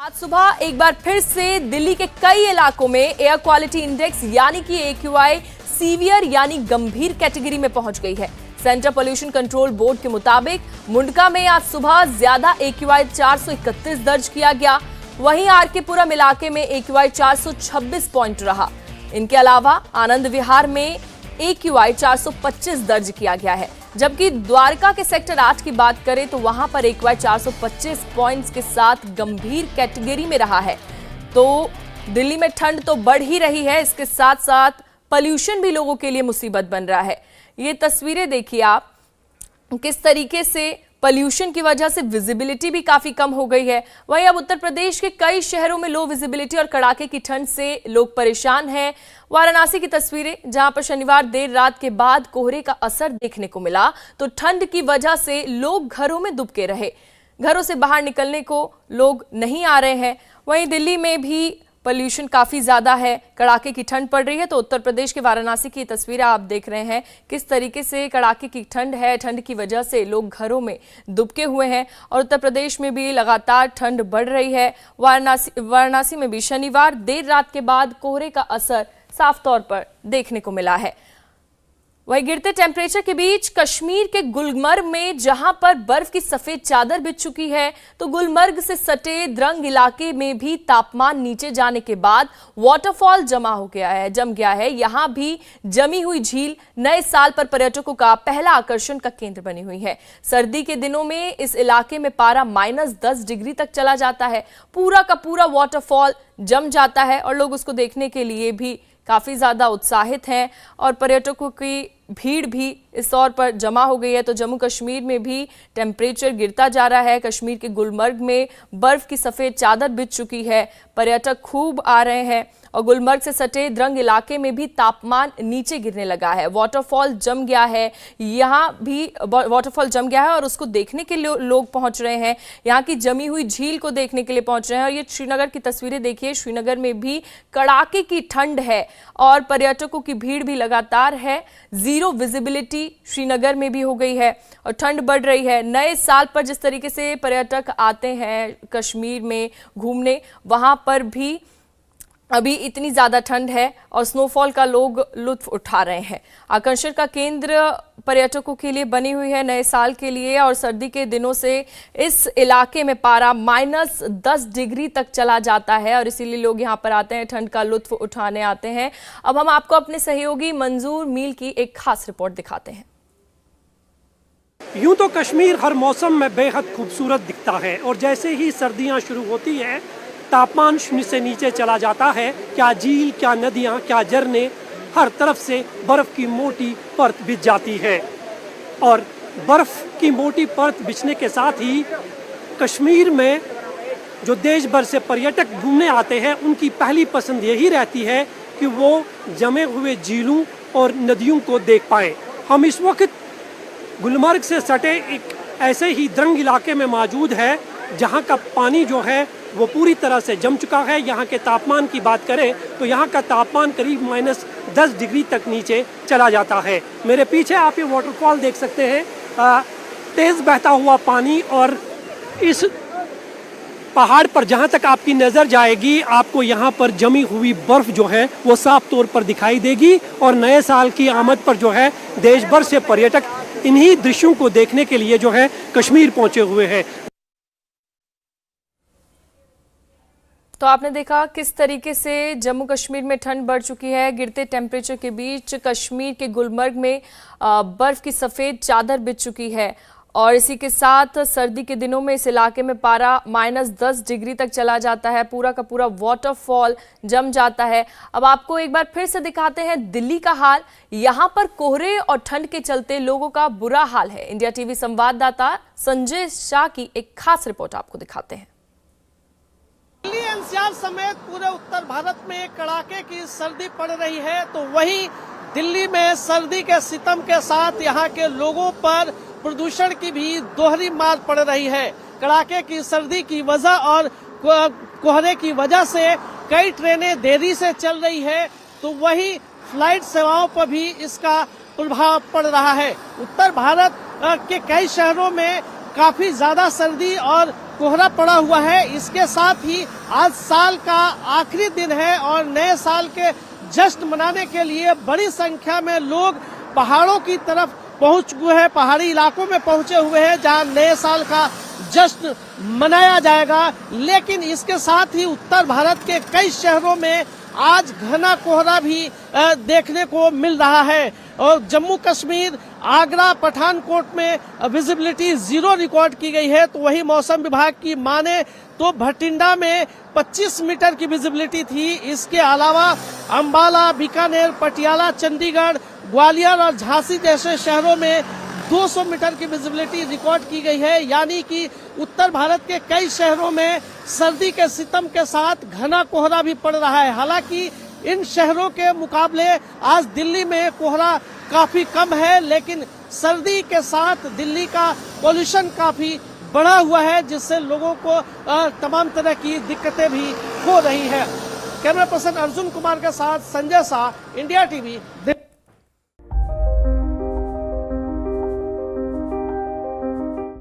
आज सुबह एक बार फिर से दिल्ली के कई इलाकों में एयर क्वालिटी इंडेक्स यानी कि AQI सीवियर यानी गंभीर कैटेगरी में पहुंच गई है। सेंटर पोल्यूशन कंट्रोल बोर्ड के मुताबिक मुंडका में आज सुबह ज्यादा AQI 431 दर्ज किया गया। वहीं आरकेपुरम इलाके में AQI 426 पॉइंट रहा। इनके अलावा आनंद विहार में AQI 425 दर्ज किया गया है, जबकि द्वारका के सेक्टर 8 की बात करें तो वहां पर AQI 425 पॉइंट्स के साथ गंभीर कैटेगरी में रहा है। तो दिल्ली में ठंड तो बढ़ ही रही है, इसके साथ साथ पोल्यूशन भी लोगों के लिए मुसीबत बन रहा है। ये तस्वीरें देखिए आप, किस तरीके से पोल्यूशन की वजह से विजिबिलिटी भी काफी कम हो गई है। वहीं अब उत्तर प्रदेश के कई शहरों में लो विजिबिलिटी और कड़ाके की ठंड से लोग परेशान हैं। वाराणसी की तस्वीरें, जहां पर शनिवार देर रात के बाद कोहरे का असर देखने को मिला, तो ठंड की वजह से लोग घरों में दुबके रहे। घरों से बाहर निकलने को लोग नहीं आ रहे हैं। वहीं दिल्ली में भी पोल्यूशन काफी ज्यादा है, कड़ाके की ठंड पड़ रही है। तो उत्तर प्रदेश के वाराणसी की तस्वीरें आप देख रहे हैं, किस तरीके से कड़ाके की ठंड है। ठंड की वजह से लोग घरों में दुबके हुए हैं और उत्तर प्रदेश में भी लगातार ठंड बढ़ रही है। वाराणसी में भी शनिवार देर रात के बाद कोहरे का असर साफ तौर पर देखने को मिला है। वहीं गिरते टेम्परेचर के बीच कश्मीर के गुलमर्ग में जहां पर बर्फ की सफेद चादर बिछ चुकी है, तो गुलमर्ग से सटे द्रंग इलाके में भी तापमान नीचे जाने के बाद वाटरफॉल जम गया है। यहां भी जमी हुई झील नए साल पर पर्यटकों का पहला आकर्षण का केंद्र बनी हुई है। सर्दी के दिनों में इस इलाके में पारा -10 डिग्री तक चला जाता है। पूरा का पूरा वाटरफॉल जम जाता है और लोग उसको देखने के लिए भी काफी ज्यादा उत्साहित हैं और पर्यटकों की भीड़ भी इस तौर पर जमा हो गई है। तो जम्मू कश्मीर में भी टेम्परेचर गिरता जा रहा है। कश्मीर के गुलमर्ग में बर्फ की सफेद चादर बिछ चुकी है। पर्यटक खूब आ रहे हैं और गुलमर्ग से सटे द्रंग इलाके में भी तापमान नीचे गिरने लगा है। वाटरफॉल जम गया है, यहाँ भी वाटरफॉल जम गया है और उसको देखने के लिए लोग पहुंच रहे हैं। यहाँ की जमी हुई झील को देखने के लिए पहुंच रहे हैं। और ये श्रीनगर की तस्वीरें देखिए, श्रीनगर में भी कड़ाके की ठंड है और पर्यटकों की भीड़ भी लगातार है। जीरो विजिबिलिटी श्रीनगर में भी हो गई है और ठंड बढ़ रही है। नए साल पर जिस तरीके से पर्यटक आते हैं कश्मीर में घूमने, वहां पर भी अभी इतनी ज्यादा ठंड है और स्नोफॉल का लोग लुत्फ उठा रहे हैं। आकर्षण का केंद्र पर्यटकों के लिए बनी हुई है नए साल के लिए। और सर्दी के दिनों से इस इलाके में पारा -10 डिग्री तक चला जाता है और इसीलिए लोग यहां पर आते हैं, ठंड का लुत्फ उठाने आते हैं। अब हम आपको अपने सहयोगी मंजूर मील की एक खास रिपोर्ट दिखाते हैं। यूं तो कश्मीर हर मौसम में बेहद खूबसूरत दिखता है और जैसे ही सर्दियां शुरू होती है तापमान शून्य से नीचे चला जाता है। क्या झील, क्या नदियां, क्या झरने, हर तरफ से बर्फ की मोटी परत बिछ जाती है। और बर्फ की मोटी परत बिछने के साथ ही कश्मीर में जो देश भर से पर्यटक घूमने आते हैं, उनकी पहली पसंद यही रहती है कि वो जमे हुए झीलों और नदियों को देख पाएं। हम इस वक्त गुलमर्ग से सटे एक ऐसे ही द्रंग इलाके में मौजूद है जहाँ का पानी जो है वो पूरी तरह से जम चुका है। यहाँ के तापमान की बात करें तो यहाँ का तापमान करीब -10 डिग्री तक नीचे चला जाता है। मेरे पीछे आप ये वाटरफॉल देख सकते हैं, तेज बहता हुआ पानी। और इस पहाड़ पर जहाँ तक आपकी नज़र जाएगी, आपको यहाँ पर जमी हुई बर्फ जो है वो साफ तौर पर दिखाई देगी। और नए साल की आमद पर जो है देश भर से पर्यटक इन्हीं दृश्यों को देखने के लिए जो है कश्मीर पहुँचे हुए हैं। तो आपने देखा किस तरीके से जम्मू कश्मीर में ठंड बढ़ चुकी है। गिरते टेम्परेचर के बीच कश्मीर के गुलमर्ग में बर्फ की सफेद चादर बिछ चुकी है और इसी के साथ सर्दी के दिनों में इस इलाके में पारा -10 डिग्री तक चला जाता है। पूरा का पूरा वाटरफॉल जम जाता है। अब आपको एक बार फिर से दिखाते हैं दिल्ली का हाल। यहाँ पर कोहरे और ठंड के चलते लोगों का बुरा हाल है। इंडिया टीवी संवाददाता संजय शाह की एक खास रिपोर्ट आपको दिखाते हैं। दिल्ली एनसीआर समेत पूरे उत्तर भारत में कड़ाके की सर्दी पड़ रही है, तो वहीं दिल्ली में सर्दी के सितम के साथ यहाँ के लोगों पर प्रदूषण की भी दोहरी मार पड़ रही है। कड़ाके की सर्दी की वजह और कोहरे की वजह से कई ट्रेनें देरी से चल रही है, तो वहीं फ्लाइट सेवाओं पर भी इसका प्रभाव पड़ रहा है। उत्तर भारत के कई शहरों में काफी ज्यादा सर्दी और कोहरा पड़ा हुआ है। इसके साथ ही आज साल का आखिरी दिन है और नए साल के जश्न मनाने के लिए बड़ी संख्या में लोग पहाड़ों की तरफ पहुंच हुए हैं, पहाड़ी इलाकों में पहुंचे हुए हैं जहां नए साल का जश्न मनाया जाएगा। लेकिन इसके साथ ही उत्तर भारत के कई शहरों में आज घना कोहरा भी देखने को मिल रहा है और जम्मू कश्मीर, आगरा, पठानकोट में विजिबिलिटी 0 रिकॉर्ड की गई है। तो वही मौसम विभाग की माने तो भटिंडा में 25 मीटर की विजिबिलिटी थी। इसके अलावा अंबाला, बीकानेर, पटियाला, चंडीगढ़, ग्वालियर और झांसी जैसे शहरों में 200 मीटर की विजिबिलिटी रिकॉर्ड की गई है। यानी कि उत्तर भारत के कई शहरों में सर्दी के सितम के साथ घना कोहरा भी पड़ रहा है। हालांकि इन शहरों के मुकाबले आज दिल्ली में कोहरा काफी कम है, लेकिन सर्दी के साथ दिल्ली का पॉल्यूशन काफी बढ़ा हुआ है, जिससे लोगों को तमाम तरह की दिक्कतें भी हो रही है। कैमरा पर्सन अर्जुन कुमार के साथ संजय शाह, इंडिया टीवी।